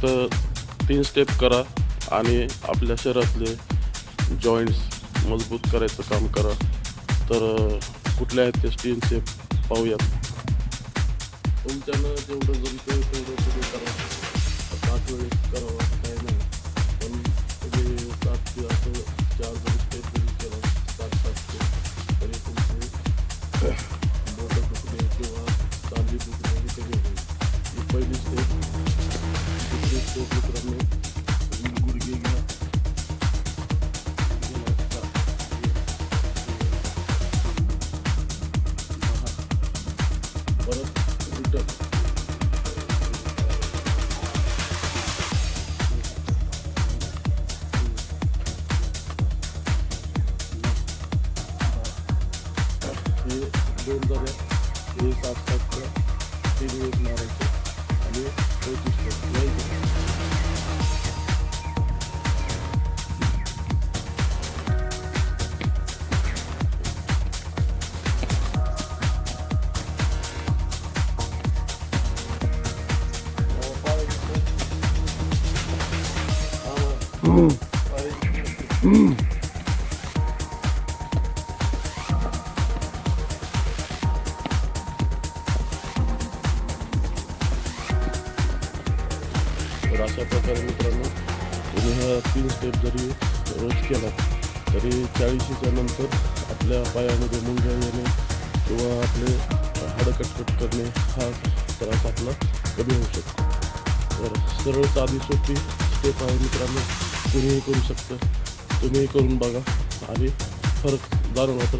फक्त 3 स्टेप करा आणि आपल्या शरीरातले जॉईंट्स मजबूत करायचं काम करा. तर कुठल्या आहेत ते 3 स्टेप पाहूयात. तुमच्यानं जेवढं जमतं तेवढं तुम्ही करा. 5 वेळेस करावं असं काही नाही, पण तुम्ही 7 ते असं 4 जरी स्टेप जरी केला 7-7 स्टेप तरी तुमचे बोटं दुखणे किंवा सांधी दुखणे हे कमी होईल. ही पहिली स्टेप. दुसरी स्टेप मित्रांनो, तुम्ही गुडघे घ्या. परत रिटर्न. हे 2 झाल्या. हे 7-7 3 वेळेस मारायचे आणि 35 यायचं. तर अशा प्रकारे मित्रांनो, तुम्ही ह्या 3 स्टेप जरी रोज केला तरी 40च्या नंतर आपल्या पायामध्ये मुंग्या येणे किंवा आपले हाडं कटकट करणे हा त्रास आपला कमी होऊ शकतो. तर सरळ साधी सोपी स्टेप आहे मित्रांनो, तुम्हीही करू शकता. तुम्हीही करून बघा आणि फरक जाणवला तर